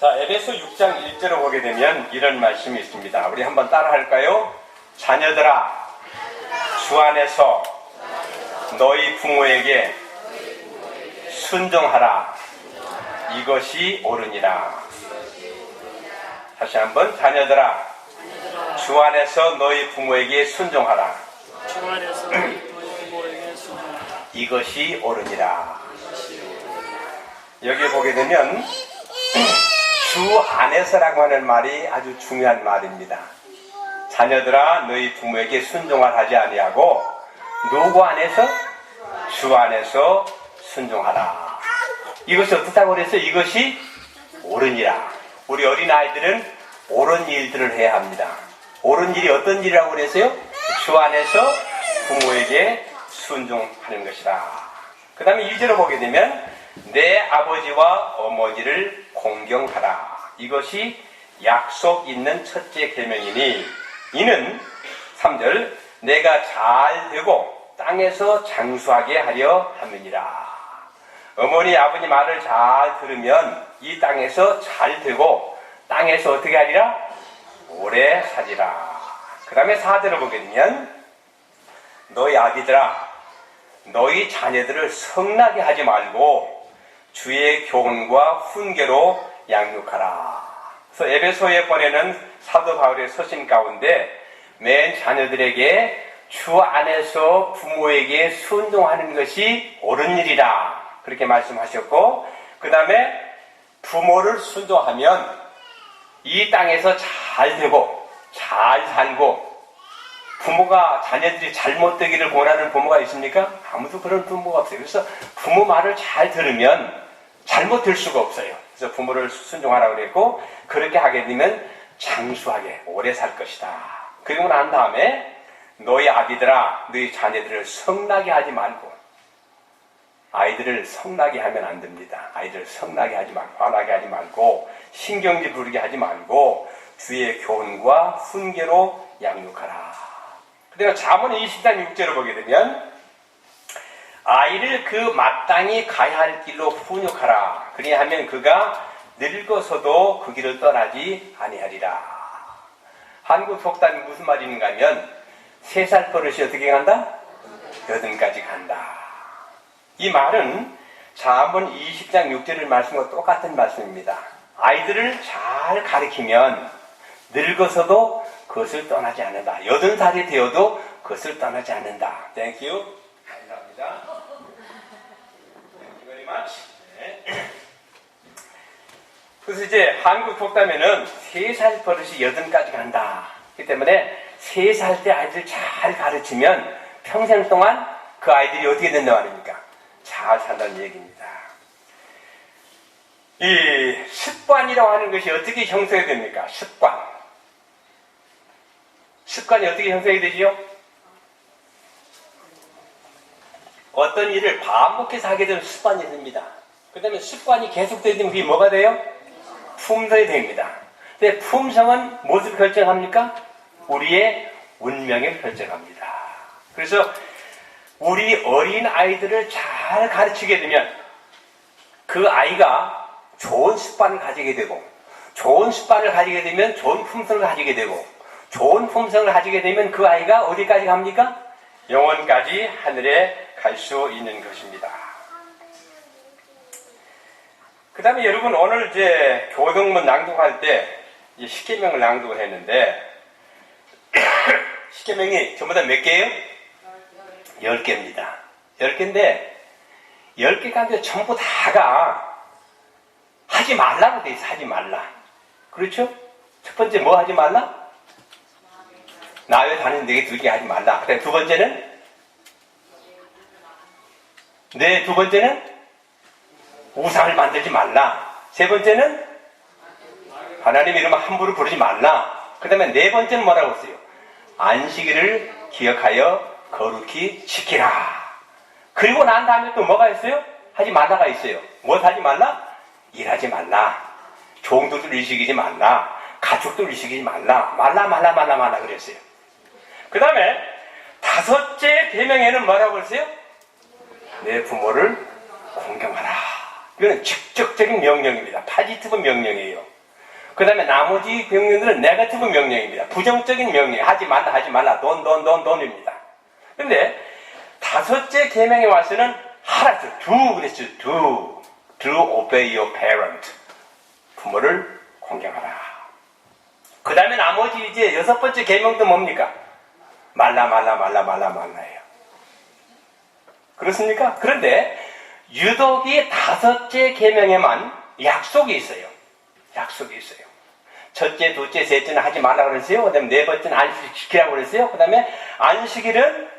자, 에베소 6장 1절을 보게 되면 이런 말씀이 있습니다. 우리 한번 따라 할까요? 자녀들아, 주 안에서 너희 부모에게 순종하라. 이것이 옳으니라. 다시 한번, 자녀들아, 주 안에서 너희 부모에게 순종하라. 주 안에서 너희 부모에게 순종하라. 이것이 옳으니라. 여기 보게 되면 주 안에서라고 하는 말이 아주 중요한 말입니다. 자녀들아, 너희 부모에게 순종을 하지 아니하고 누구 안에서? 주 안에서 순종하라. 이것이 어떻다고 그랬어요? 이것이 옳으니라. 우리 어린아이들은 옳은 일들을 해야 합니다. 옳은 일이 어떤 일이라고 그랬어요? 주 안에서 부모에게 순종하는 것이다. 그 다음에 2절을 보게 되면 내 아버지와 어머니를 공경하라. 이것이 약속 있는 첫째 계명이니 이는 3절 내가 잘 되고 땅에서 장수하게 하려 함이니라. 어머니 아버지 말을 잘 들으면 이 땅에서 잘 되고 땅에서 어떻게 하리라? 오래 살리라. 그 다음에 4절을 보게 되면 너희 아기들아, 너희 자녀들을 성나게 하지 말고 주의 교훈과 훈계로 양육하라. 그래서 에베소에 보내는 사도 바울의 서신 가운데 맨 자녀들에게 주 안에서 부모에게 순종하는 것이 옳은 일이라 그렇게 말씀하셨고, 그 다음에 부모를 순종하면 이 땅에서 잘 되고 잘 살고, 부모가 자녀들이 잘못되기를 원하는 부모가 있습니까? 아무도 그런 부모가 없어요. 그래서 부모 말을 잘 들으면 잘못될 수가 없어요. 그래서 부모를 순종하라고 그랬고, 그렇게 하게 되면 장수하게 오래 살 것이다. 그리고 난 다음에 너희 아기들아, 너희 자녀들을 성나게 하지 말고, 아이들을 성나게 하면 안 됩니다. 아이들을 성나게 하지 말고, 화나게 하지 말고, 신경질 부리게 하지 말고 주의 교훈과 훈계로 양육하라. 그리고 잠언 20장 6절을 보게 되면 아이를 그 마땅히 가야 할 길로 훈육하라. 그리하면 그가 늙어서도 그 길을 떠나지 아니하리라. 한국 속담이 무슨 말인가 하면 3살 버릇이 어떻게 간다? 8까지 간다. 이 말은 잠언 20장 6절의 말씀과 똑같은 말씀입니다. 아이들을 잘 가르치면 늙어서도 그것을 떠나지 않는다. 80살이 되어도 그것을 떠나지 않는다. Thank you. 감사합니다. Thank you very much. 네. 그래서 이제 한국 속담에는 3살 버릇이 8까지 간다. 그렇기 때문에 3살 때 아이들 잘 가르치면 평생 동안 그 아이들이 어떻게 된다고 말입니까? 잘 산다는 얘기입니다. 이 습관이라고 하는 것이 어떻게 형성이 됩니까? 습관이 어떻게 형성이 되지요? 어떤 일을 반복해서 하게 되면 습관이 됩니다. 그 다음에 습관이 계속되면 그게 뭐가 돼요? 품성이 됩니다. 근데 품성은 무엇을 결정합니까? 우리의 운명을 결정합니다. 그래서 우리 어린 아이들을 잘 가르치게 되면 그 아이가 좋은 습관을 가지게 되고, 좋은 습관을 가지게 되면 좋은 품성을 가지게 되고, 좋은 품성을 가지게 되면 그 아이가 어디까지 갑니까? 영원까지 하늘에 갈 수 있는 것입니다. 그 다음에 여러분, 오늘 이제 교동문 낭독할 때 십계명을 낭독을 했는데 십계명이 전부 다 몇 개예요? 10개입니다. 10개인데 10개 가운데 전부 다가 하지 말라고 돼 있어. 하지 말라. 그렇죠? 첫 번째 뭐 하지 말라? 나 외 다른 네게 들게 하지 말라. 그다음에 두 번째는 네, 두 번째는 우상을 만들지 말라. 세 번째는 하나님 이름을 함부로 부르지 말라. 그 다음에 네 번째는 뭐라고 했어요? 안식일을 기억하여 거룩히 지키라. 그리고 난 다음에 또 뭐가 있어요? 하지 말라가 있어요. 뭐 하지 말라? 일하지 말라. 종들도 일시키지 말라. 가족도 일시키지 말라. 말라 그랬어요. 그 다음에 5째 계명에는 뭐라고 했어요? 내 부모를 공경하라. 이거는 직접적인 명령입니다. 파지티브 명령이에요. 그 다음에 나머지 명령들은 네거티브 명령입니다. 부정적인 명령. 하지 말라. 돈입니다. 근데 다섯째 계명에 와서는 하라죠. do 그랬죠. do obey your parent. 부모를 공경하라. 그 다음에 나머지 이제 여섯 번째 계명도 뭡니까? 말라예요. 그렇습니까? 그런데 유독이 다섯째 계명에만 약속이 있어요. 첫째, 둘째, 셋째는 하지 말라고 그랬어요. 그 다음에 네 번째는 안식 지키라고 그랬어요. 그 다음에 안식일은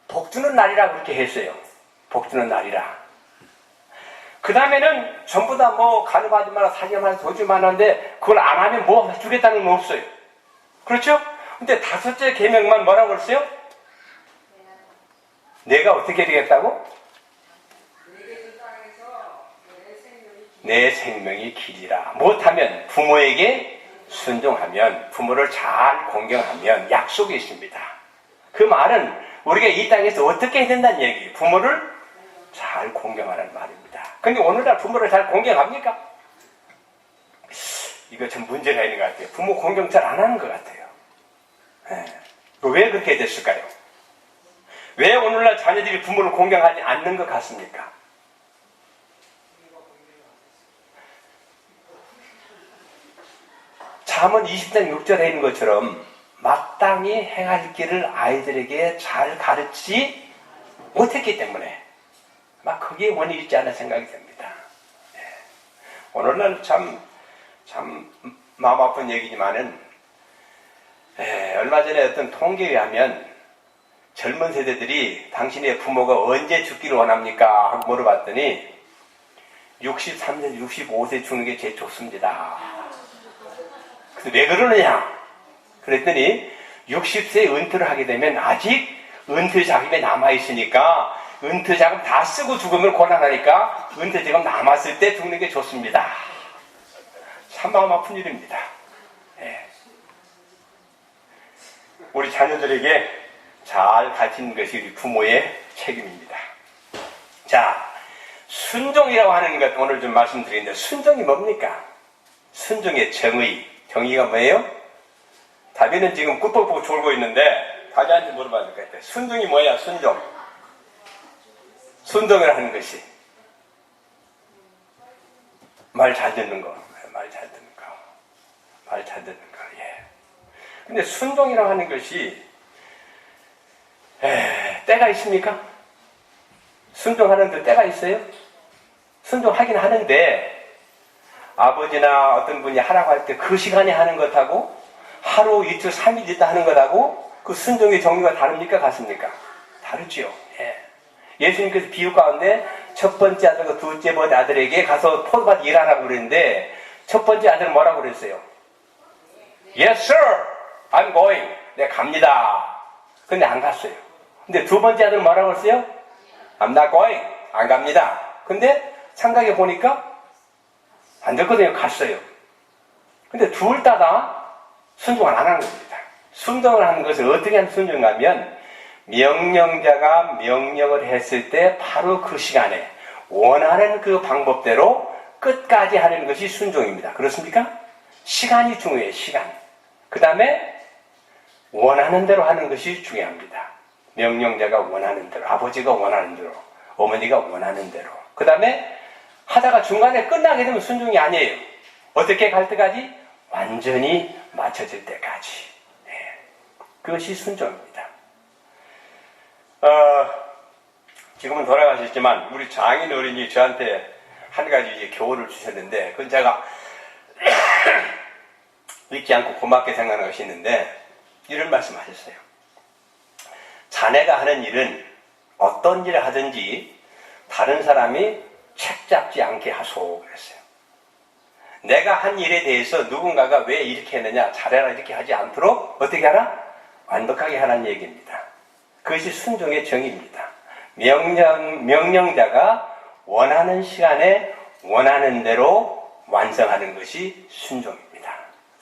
복주는 날이라 그렇게 했어요. 복주는 날이라. 그 다음에는 전부 다 뭐 간음하지 마라, 사지 마라, 도지 마라 하는데 그걸 안 하면 뭐 주겠다는 건 없어요. 그렇죠? 근데 다섯째 계명만 뭐라고 그랬어요? 내가 어떻게 되겠다고? 내 생명이 길이라. 못하면 부모에게 순종하면 부모를 잘 공경하면 약속이 있습니다. 그 말은 우리가 이 땅에서 어떻게 해야 된다는 얘기예요. 부모를 잘 공경하라는 말입니다. 근데 오늘날 부모를 잘 공경합니까? 이거 좀 문제가 있는 것 같아요. 부모 공경 잘 안 하는 것 같아요. 왜 그렇게 됐을까요? 왜 오늘날 자녀들이 부모를 공경하지 않는 것 같습니까? 잠언 20장 6절에 있는 것처럼 마땅히 행할 길을 아이들에게 잘 가르치지 못했기 때문에 막 거기에 원인이 있지 않나 생각이 됩니다. 오늘날 참 마음 아픈 얘기지만은 얼마 전에 어떤 통계에 의하면 젊은 세대들이 당신의 부모가 언제 죽기를 원합니까? 하고 물어봤더니 63세, 65세 죽는 게 제일 좋습니다. 그래서 왜 그러느냐? 그랬더니 60세에 은퇴를 하게 되면 아직 은퇴 자금이 남아있으니까 은퇴 자금 다 쓰고 죽으면 곤란하니까 은퇴 자금 남았을 때 죽는 게 좋습니다. 참 마음 아픈 일입니다. 우리 자녀들에게 잘 가르치는 것이 우리 부모의 책임입니다. 자, 순종이라고 하는 것 오늘 좀 말씀드리는데 순종이 뭡니까? 순종의 정의가 뭐예요? 다비는 지금 꿀뻑꿀뻑 졸고 있는데 다비한테 물어봐야 될 것 같아요. 순종이 뭐야? 순종을 하는 것이 말 잘 듣는 거. 근데 순종이라고 하는 것이 때가 있습니까? 순종하는데 때가 있어요? 순종하긴 하는데 아버지나 어떤 분이 하라고 할 때 그 시간에 하는 것하고 하루, 이틀, 3일 있다 하는 것하고 그 순종의 종류가 다릅니까? 같습니까? 다르죠. 예수님께서 비유 가운데 첫 번째 아들과 둘째 번째 아들에게 가서 포도밭 일하라고 그랬는데 첫 번째 아들은 뭐라고 그랬어요? Yes, sir. I'm going. 내가 갑니다. 근데 안 갔어요. 근데 두 번째 아들은 뭐라고 했어요? I'm not going. 안 갑니다. 근데 생각해 보니까 안 됐거든요. 갔어요. 근데 둘 다 순종을 안 하는 겁니다. 순종을 하는 것을 어떻게 하는 순종하면 명령자가 명령을 했을 때 바로 그 시간에 원하는 그 방법대로 끝까지 하는 것이 순종입니다. 그렇습니까? 시간이 중요해요. 시간. 그 다음에 원하는 대로 하는 것이 중요합니다. 명령자가 원하는 대로, 아버지가 원하는 대로, 어머니가 원하는 대로. 그 다음에 하다가 중간에 끝나게 되면 순종이 아니에요. 어떻게 갈 때까지? 완전히 맞춰질 때까지. 그것이 순종입니다. 지금은 돌아가셨지만 우리 장인 어른이 저한테 한 가지 이제 교훈을 주셨는데 그건 제가 잊지 않고 고맙게 생각하는 것이 있는데 이런 말씀하셨어요. 자네가 하는 일은 어떤 일을 하든지 다른 사람이 책 잡지 않게 하소 그랬어요. 내가 한 일에 대해서 누군가가 왜 이렇게 했느냐 잘해라 이렇게 하지 않도록 어떻게 하라? 완벽하게 하라는 얘기입니다. 그것이 순종의 정의입니다. 명령자가 원하는 시간에 원하는 대로 완성하는 것이 순종입니다.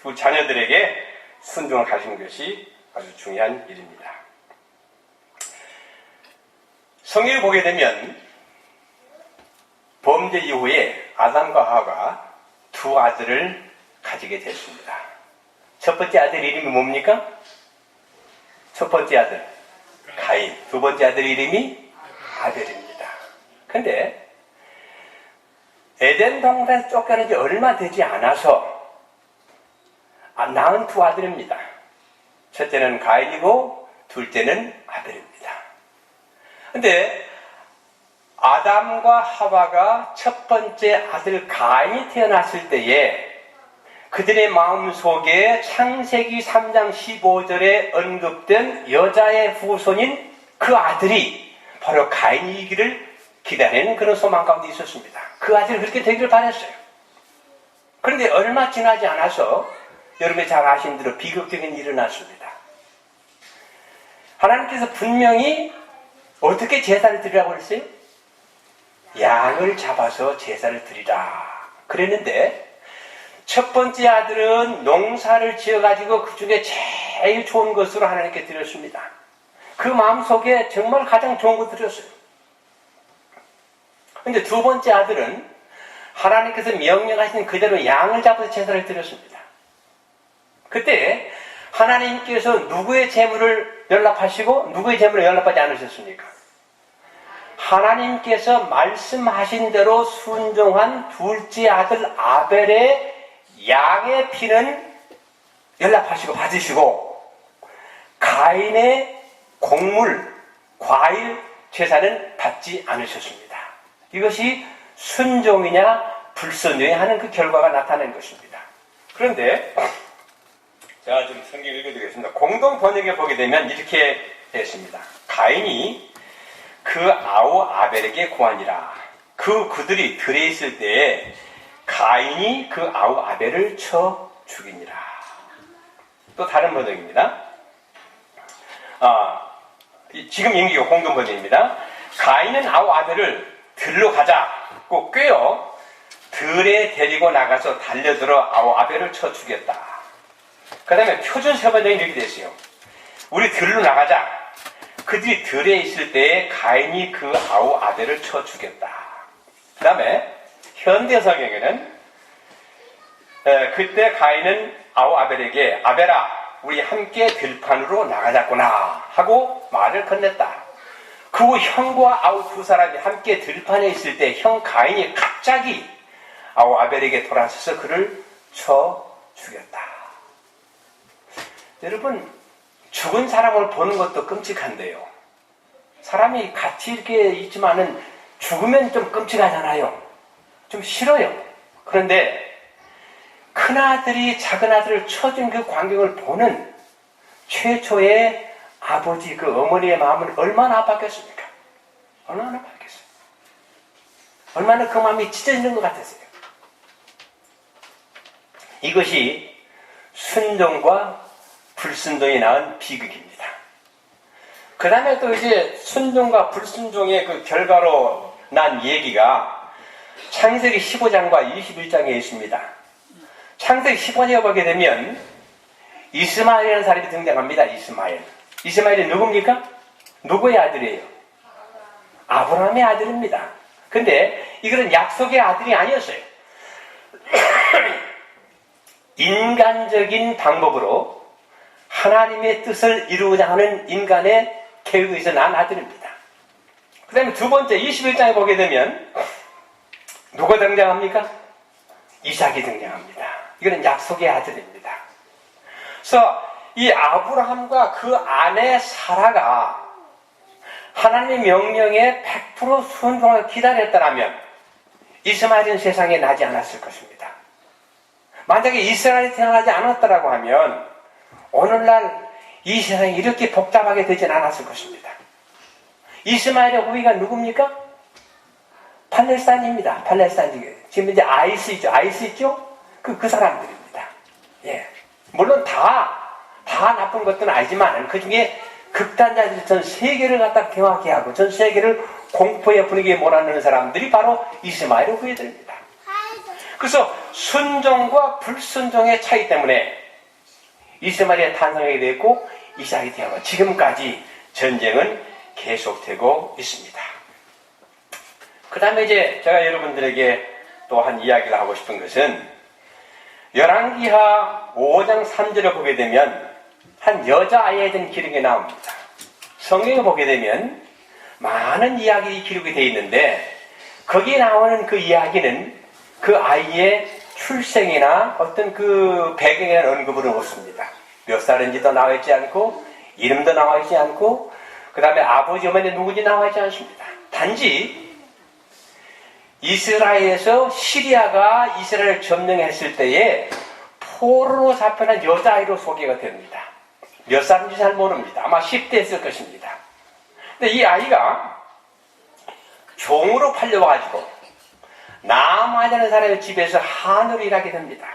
그 자녀들에게 순종을 가르치는 것이 아주 중요한 일입니다. 성경을 보게 되면 범죄 이후에 아담과 하와가 두 아들을 가지게 됐습니다. 첫 번째 아들 이름이 뭡니까? 첫 번째 아들 가인, 두 번째 아들 이름이 아벨입니다. 근데 에덴 동산에서 쫓겨난 지 얼마 되지 않아서 낳은 두 아들입니다. 첫째는 가인이고 둘째는 아벨입니다. 근데 아담과 하와가 첫 번째 아들 가인이 태어났을 때에 그들의 마음속에 창세기 3장 15절에 언급된 여자의 후손인 그 아들이 바로 가인이기를 기다리는 그런 소망 가운데 있었습니다. 그 아들이 그렇게 되기를 바랬어요. 그런데 얼마 지나지 않아서 여러분이 잘 아시는 대로 비극적인 일이 일어났습니다. 하나님께서 분명히 어떻게 제사를 드리라고 그랬어요? 양을 잡아서 제사를 드리라 그랬는데 첫 번째 아들은 농사를 지어가지고 그 중에 제일 좋은 것으로 하나님께 드렸습니다. 그 마음속에 정말 가장 좋은 거 드렸어요. 근데 두 번째 아들은 하나님께서 명령하신 그대로 양을 잡아서 제사를 드렸습니다. 그때 하나님께서 누구의 재물을 연락하시고 누구의 재물을 연락하지 않으셨습니까? 하나님께서 말씀하신 대로 순종한 둘째 아들 아벨의 양의 피는 연락하시고 받으시고 가인의 곡물, 과일 제사는 받지 않으셨습니다. 이것이 순종이냐 불순종이냐 하는 그 결과가 나타난 것입니다. 그런데 제가 좀 성경 읽어드리겠습니다. 공동 번역에 보게 되면 이렇게 되었습니다. 가인이 그 아우 아벨에게 고하니라. 그들이 들에 있을 때에 가인이 그 아우 아벨을 쳐 죽이니라. 또 다른 번역입니다. 지금 임기가 공동 번역입니다. 가인은 아우 아벨을 들로 가자고 꿰어 들에 데리고 나가서 달려들어 아우 아벨을 쳐 죽였다. 그 다음에 표준 세 번역이 이렇게 됐어요. 우리 들로 나가자. 그들이 들에 있을 때에 가인이 그 아우 아벨을 쳐 죽였다. 그 다음에 현대 성경에는 그때 가인은 아우 아벨에게 아벨아 우리 함께 들판으로 나가자꾸나 하고 말을 건넸다. 그 후 형과 아우 두 사람이 함께 들판에 있을 때 형 가인이 갑자기 아우 아벨에게 돌아서서 그를 쳐 죽였다. 여러분 죽은 사람을 보는 것도 끔찍한데요. 사람이 같이 이렇게 있지만은 죽으면 좀 끔찍하잖아요. 좀 싫어요. 그런데 큰아들이 작은아들을 쳐준 그 광경을 보는 최초의 아버지, 그 어머니의 마음은 얼마나 아팠겠습니까? 얼마나 아팠겠어요? 얼마나 그 마음이 찢어지는 것 같았어요. 이것이 순종과 불순종이 낳은 비극입니다. 그 다음에 또 이제 순종과 불순종의 그 결과로 난 얘기가 창세기 15장과 21장에 있습니다. 창세기 15장에 보게 되면 이스마엘이라는 사람이 등장합니다. 이스마엘이 누굽니까? 누구의 아들이에요? 아브라함의 아들입니다. 근데 이것은 약속의 아들이 아니었어요. 인간적인 방법으로 하나님의 뜻을 이루고자 하는 인간의 계획에서 난 아들입니다. 그 다음에 두 번째 21장에 보게 되면 누가 등장합니까? 이삭이 등장합니다. 이거는 약속의 아들입니다. 그래서 이 아브라함과 그 아내 사라가 하나님의 명령에 100% 순종하고 기다렸다면 이스마엘은 세상에 나지 않았을 것입니다. 만약에 이스라엘이 태어나지 않았다고 하면 오늘날 이 세상이 이렇게 복잡하게 되진 않았을 것입니다. 이스마엘의 후위가 누굽니까? 팔레스타인입니다. 팔레스타인. 지금 이제 아이스 있죠? 그 사람들입니다. 예. 물론 다 나쁜 것들은 아니지만 그 중에 극단자들이 전 세계를 갖다 경악해 하고 전 세계를 공포의 분위기에 몰아넣는 사람들이 바로 이스마엘의 후예들입니다. 그래서 순종과 불순종의 차이 때문에 이스마엘이 탄생하게 됐고 이삭이 되었고 지금까지 전쟁은 계속되고 있습니다. 그 다음에 이제 제가 여러분들에게 또 한 이야기를 하고 싶은 것은 열왕기하 5장 3절을 보게 되면 한 여자아이에 대한 기록이 나옵니다. 성경에 보게 되면 많은 이야기 기록이 되어 있는데 거기에 나오는 그 이야기는 그 아이의 출생이나 어떤 그 배경에 대한 언급은 없습니다. 몇 살인지도 나와 있지 않고 이름도 나와 있지 않고 그 다음에 아버지 어머니 누구지 나와 있지 않습니다. 단지 이스라엘에서 시리아가 이스라엘을 점령했을 때에 포로로 잡혀난 여자아이로 소개가 됩니다. 몇 살인지 잘 모릅니다. 아마 10대였을 것입니다. 근데 이 아이가 종으로 팔려와가지고 나아만이라는 사람의 집에서 한우를 일하게 됩니다.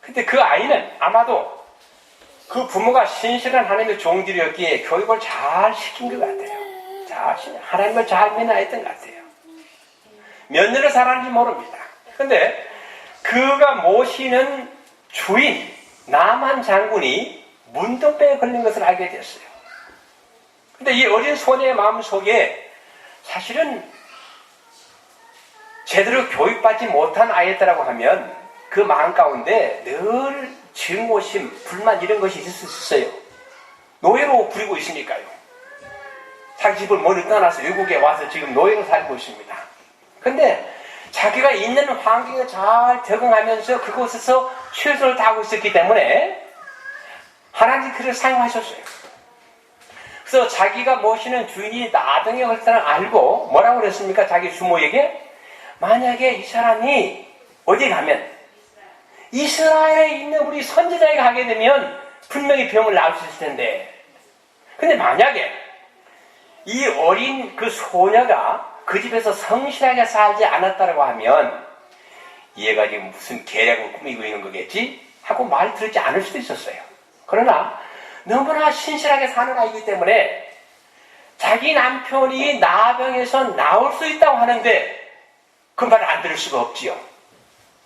근데 그 아이는 아마도 그 부모가 신실한 하나님의 종들이었기에 교육을 잘 시킨 것 같아요. 하나님을 잘 매너했던 것 같아요. 몇 년을 살았는지 모릅니다. 근데 그가 모시는 주인 나만 장군이 문둥병에 걸린 것을 알게 됐어요. 근데 이 어린 소녀의 마음속에 사실은 제대로 교육받지 못한 아이였다고 하면 그 마음 가운데 늘 증오심, 불만 이런 것이 있을 수 있어요. 노예로 부리고 있으니까요. 자기 집을 멀리 떠나서 외국에 와서 지금 노예로 살고 있습니다. 근데 자기가 있는 환경에 잘 적응하면서 그곳에서 최선을 다하고 있었기 때문에 하나님이 그를 사용하셨어요. 그래서 자기가 모시는 주인이 나병에 걸렸다는 알고 뭐라고 그랬습니까? 자기 주모에게 만약에 이 사람이 어디 가면 이스라엘에 있는 우리 선지자에게 가게 되면 분명히 병을 나을 수 있을 텐데 근데 만약에 이 어린 그 소녀가 그 집에서 성실하게 살지 않았다고 하면 얘가 지금 무슨 계략을 꾸미고 있는 거겠지? 하고 말 들지 않을 수도 있었어요. 그러나 너무나 신실하게 사는 아이기 때문에 자기 남편이 나병에서 나올 수 있다고 하는데 그 말을 안 들을 수가 없지요.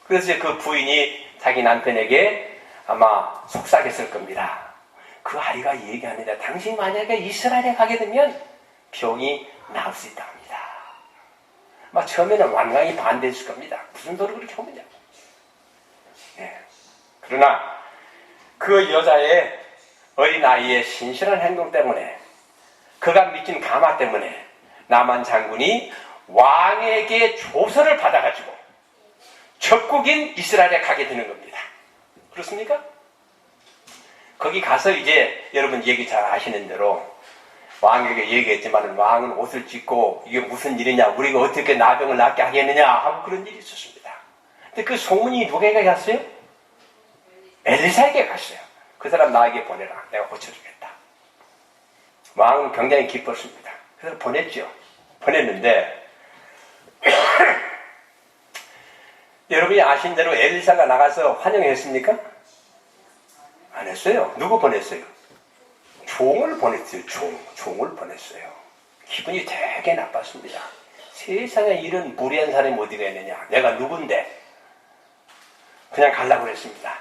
그래서 그 부인이 자기 남편에게 아마 속삭였을 겁니다. 그 아이가 얘기하는데 당신 만약에 이스라엘에 가게 되면 병이 나올 수 있다고 합니다. 막 처음에는 완강히 반대했을 겁니다. 무슨 소리 그렇게 하느냐고. 네. 그러나 그 여자의 어린아이의 신실한 행동 때문에 그가 믿긴 가마 때문에 나만 장군이 왕에게 조서를 받아가지고 적국인 이스라엘에 가게 되는 겁니다. 그렇습니까? 거기 가서 이제 여러분 얘기 잘 아시는 대로 왕에게 얘기했지만 왕은 옷을 찢고 이게 무슨 일이냐 우리가 어떻게 나병을 낫게 하겠느냐 하고 그런 일이 있었습니다. 근데 그 소문이 누구에게 갔어요? 엘리사에게 갔어요. 그 사람 나에게 보내라. 내가 고쳐주겠다. 왕은 굉장히 기뻤습니다. 그래서 보냈죠. 보냈는데 여러분이 아신 대로 엘리사가 나가서 환영했습니까? 안 했어요. 누구 보냈어요? 종을 보냈어요. 종을 보냈어요. 기분이 되게 나빴습니다. 세상에 이런 무리한 사람이 어디가 있느냐. 내가 누군데. 그냥 가려고 그랬습니다.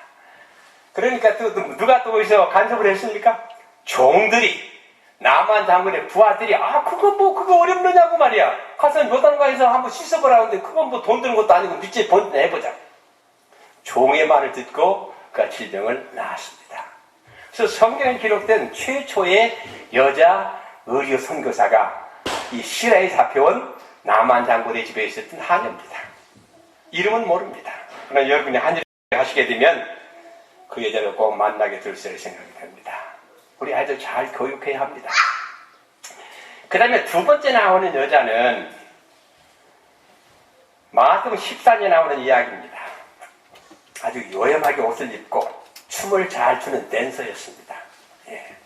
그러니까 또 누가 또 어디서 간섭을 했습니까? 종들이 나만 장군의 부하들이 그거 어렵느냐고 말이야. 가서 요단강에서 한번 씻어보라는데 그건 뭐 돈 드는 것도 아니고 밑에 번 해보자. 종의 말을 듣고 그가 질병을 낳았습니다. 그래서 성경에 기록된 최초의 여자 의료 선교사가 이 시라에 잡혀온 나만 장군의 집에 있었던 하녀입니다. 이름은 모릅니다. 그러나 여러분이 한 일 하시게 되면 그 여자를 꼭 만나게 될 생각이 됩니다. 우리 아이들 잘 교육해야 합니다. 그 다음에 두 번째 나오는 여자는 마태복음 14장에 나오는 이야기입니다. 아주 요염하게 옷을 입고 춤을 잘 추는 댄서였습니다. 예.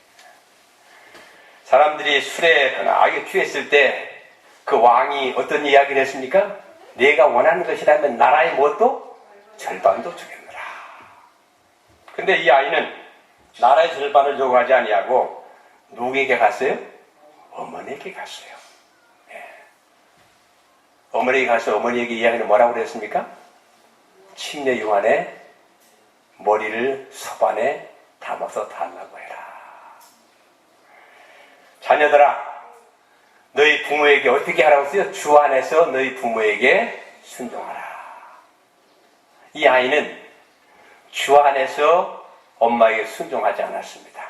사람들이 술에 악에 취했을 때 그 왕이 어떤 이야기를 했습니까? 내가 원하는 것이라면 나라의 뭣도 절반도 주겠노라. 근데 이 아이는 나라의 절반을 요구하지 아니하고 누구에게 갔어요? 어머니에게 갔어요. 예. 어머니에게 가서 어머니에게 이야기는 뭐라고 그랬습니까? 침례 요한의 머리를 소반에 담아서 달라고 해라. 자녀들아, 너희 부모에게 어떻게 하라고 했어요? 주 안에서 너희 부모에게 순종하라. 이 아이는 주 안에서 엄마에게 순종하지 않았습니다.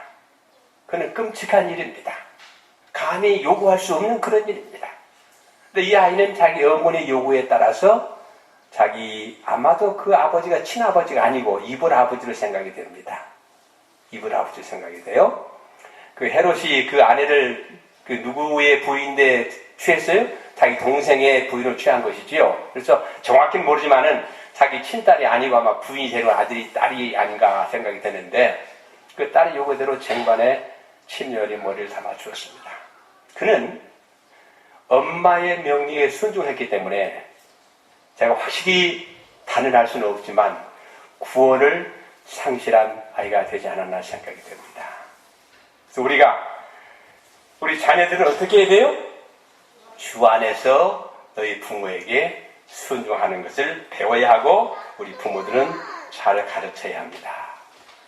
그는 끔찍한 일입니다. 감히 요구할 수 없는 그런 일입니다. 근데 이 아이는 자기 어머니의 요구에 따라서 자기 아마도 그 아버지가 친아버지가 아니고 이불 아버지로 생각이 됩니다. 이불 아버지 생각이 돼요. 그 헤롯이 그 아내를 그 누구의 부인인데 취했어요? 자기 동생의 부인을 취한 것이지요. 그래서 정확히는 모르지만은 자기 친딸이 아니고 아마 부인이 되는 아들이 딸이 아닌가 생각이 되는데 그 딸의 요구대로 쟁반에 침열이 머리를 담아 주었습니다. 그는 엄마의 명령에 순종했기 때문에 제가 확실히 단언할 수는 없지만 구원을 상실한 아이가 되지 않았나 생각이 됩니다. 그래서 우리 자녀들은 어떻게 해야 돼요? 주 안에서 너희 부모에게 순종하는 것을 배워야 하고 우리 부모들은 잘 가르쳐야 합니다.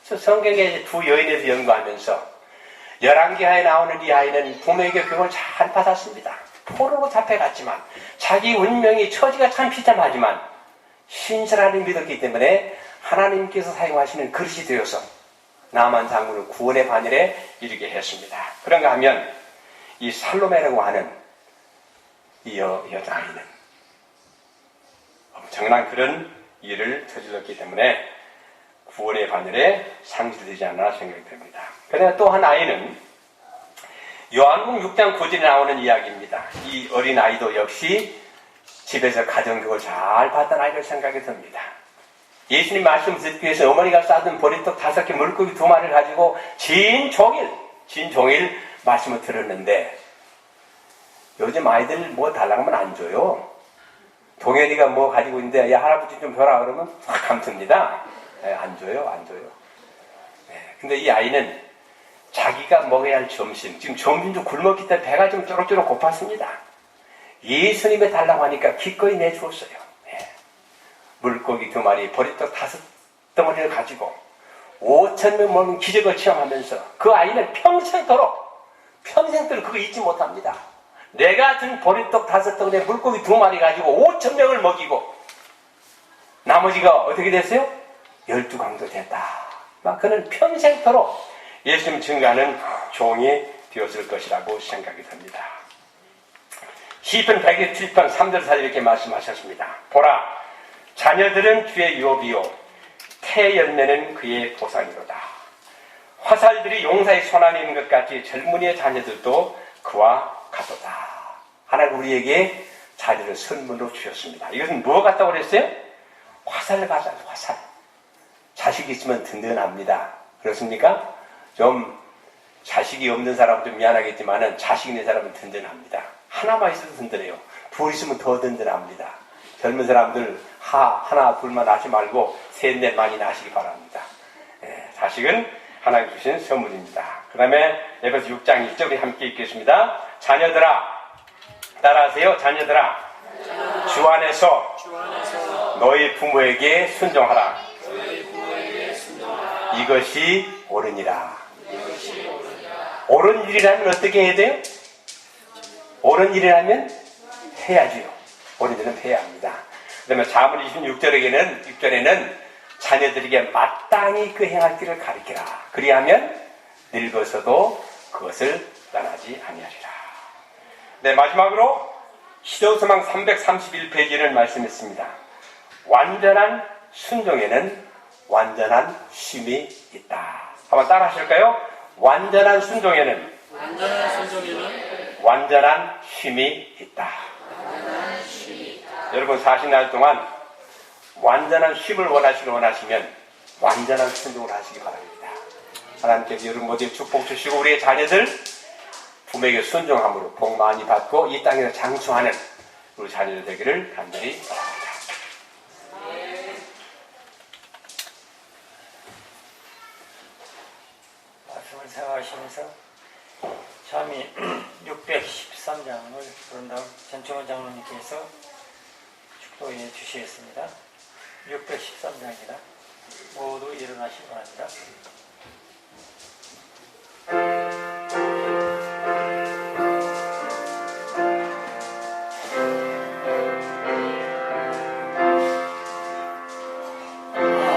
그래서 성경에 두 여인에서 연구하면서 11개하에 나오는 이 아이는 부모에게 교육을 잘 받았습니다. 포로로 잡혀갔지만 자기 운명이 처지가 참 비참하지만 신실하게 믿었기 때문에 하나님께서 사용하시는 그릇이 되어서 나만 장군을 구원의 반열에 이르게 했습니다. 그런가 하면 이 살로메라고 하는 이 여자아이는 엄청난 그런 일을 저질렀기 때문에 구원의 반열에 상실되지 않나 생각이 됩니다. 그러나 또 한 아이는 요한복음 6장 9절에 나오는 이야기입니다. 이 어린 아이도 역시 집에서 가정교육을 잘 받던 아이를 생각이 듭니다. 예수님 말씀 듣기 위해서 어머니가 싸둔 보리떡 5개 물고기 2마리를 가지고 진 종일 말씀을 들었는데 요즘 아이들 뭐 달라고 하면 안 줘요. 동현이가 뭐 가지고 있는데 야 할아버지 좀 줘라 그러면 확 감춥니다. 네, 안 줘요. 네, 근데 이 아이는 자기가 먹어야 할 점심, 지금 점심 좀 굶었기 때문에 배가 좀 쪼록쪼록 고팠습니다. 예수님에 달라고 하니까 기꺼이 내주었어요. 네. 물고기 2마리, 보리떡 5덩어리를 가지고 5,000명 먹는 기적을 체험하면서 그 아이는 평생도록 그거 잊지 못합니다. 내가 준 보리떡 5덩어리에 물고기 2마리 가지고 5,000명을 먹이고 나머지가 어떻게 됐어요? 12강도 됐다. 막 그는 평생도록 예수님 증거하는 종이 되었을 것이라고 생각이 듭니다. 시편 127편 3절 4절 이렇게 말씀하셨습니다. 보라, 자녀들은 주의 유업이요 태 열매는 그의 보상이로다. 화살들이 용사의 손안에 있는 것 같이 젊은이의 자녀들도 그와 같도다. 하나님 우리에게 자녀를 선물로 주셨습니다. 이것은 무엇 같다고 그랬어요? 화살 같다. 화살. 자식이 있으면 든든합니다. 그렇습니까? 좀 자식이 없는 사람은 좀 미안하겠지만은 자식 있는 사람은 든든합니다. 하나만 있어도 든든해요. 둘 있으면 더 든든합니다. 젊은 사람들 하나 둘만 낳지 말고 셋 넷 많이 낳으시기 바랍니다. 자식은 하나님 주신 선물입니다. 그 다음에 에베소 6장 1절 우리 함께 읽겠습니다. 자녀들아 따라하세요. 자녀들아 주 안에서 너희 부모에게 순종하라. 이것이 옳으니라. 옳은 일이라면 어떻게 해야 돼요? 옳은 일이라면 해야지요. 옳은 일은 해야 합니다. 그 다음에 자문 26절에는 자녀들에게 마땅히 그 행할 길을 가르치라. 그리하면 늙어서도 그것을 떠나지 아니하리라. 네, 마지막으로 시도서망 331페이지를 말씀했습니다. 완전한 순종에는 완전한 쉼이 있다. 한번 따라 하실까요? 완전한 순종에는 완전한 쉼이 있다. 여러분 40날 동안 완전한 쉼을 원하시면 완전한 순종을 하시기 바랍니다. 하나님께서 여러분 모두에 축복 주시고 우리의 자녀들 부모에게 순종함으로 복 많이 받고 이 땅에서 장수하는 우리 자녀들 되기를 간절히 바랍니다. 말씀을 생각하시면서 참이 613장을 그런 다음 전충원 장로님께서 축도해 주시겠습니다. 613장이라 모두 일어나시기 바랍니다.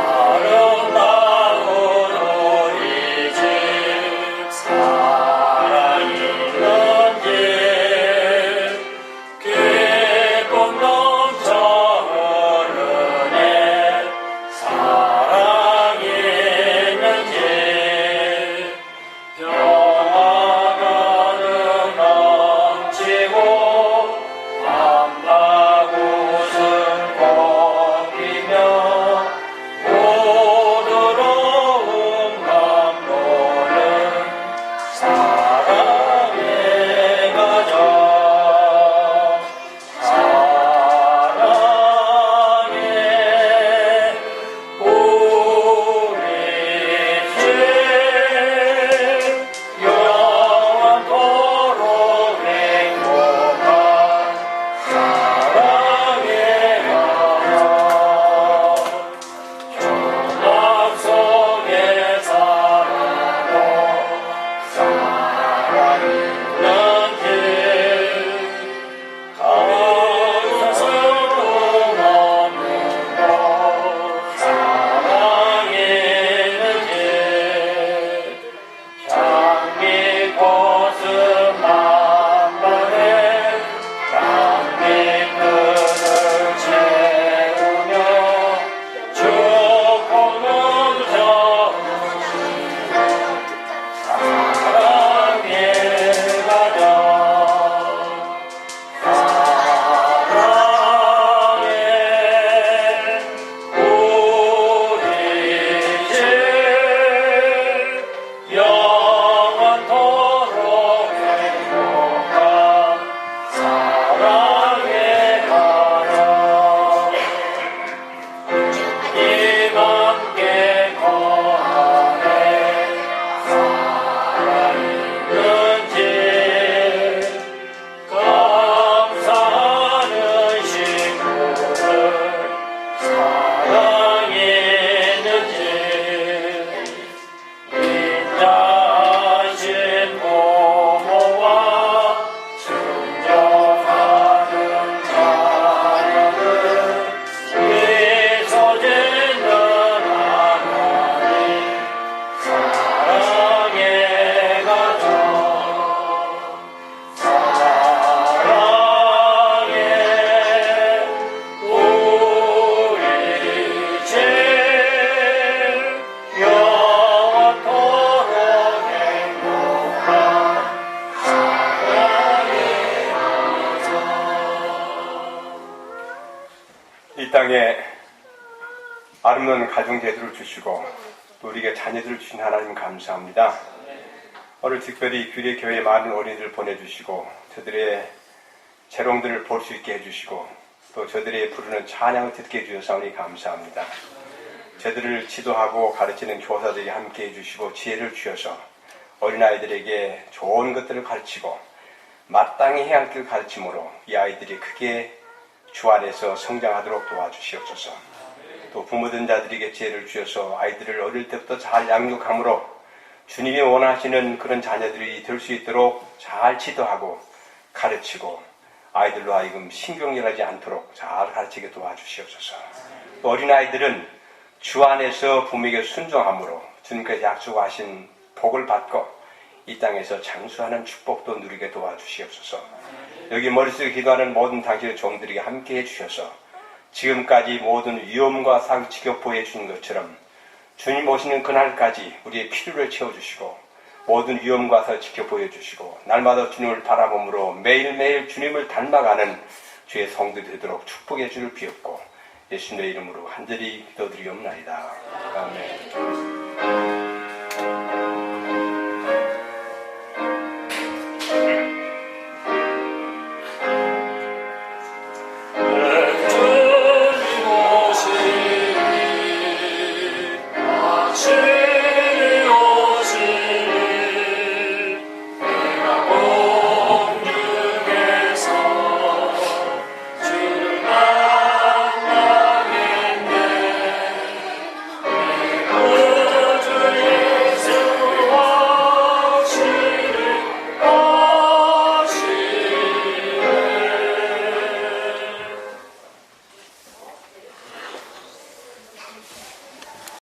아름다운 아름다운 가정 제도를 주시고 또 우리에게 자녀들을 주신 하나님 감사합니다. 오늘 특별히 규례 교회에 많은 어린이들 보내주시고 저들의 재롱들을 볼 수 있게 해주시고 또 저들의 부르는 찬양을 듣게 해주셔서 감사합니다. 저들을 지도하고 가르치는 교사들이 함께 해주시고 지혜를 주셔서 어린아이들에게 좋은 것들을 가르치고 마땅히 해야 할 길을 가르침으로 이 아이들이 크게 주 안에서 성장하도록 도와주시옵소서. 또 부모된 자들에게 지혜를 주셔서 아이들을 어릴 때부터 잘 양육함으로 주님이 원하시는 그런 자녀들이 될 수 있도록 잘 지도하고 가르치고 아이들로 하여금 신경질하지 않도록 잘 가르치게 도와주시옵소서. 또 어린아이들은 주 안에서 부모에게 순종함으로 주님께서 약속하신 복을 받고 이 땅에서 장수하는 축복도 누리게 도와주시옵소서. 여기 머릿속에 기도하는 모든 당신의 종들에게 함께 해주셔서 지금까지 모든 위험과 사기 지켜 보여주신 것처럼 주님 오시는 그날까지 우리의 필요를 채워주시고 모든 위험과 사 지켜 보여주시고 날마다 주님을 바라봄으로 매일매일 주님을 닮아가는 주의 성들이 되도록 축복해 주를 비옵고 예수님의 이름으로 간절히 기도드리옵나이다. 아멘.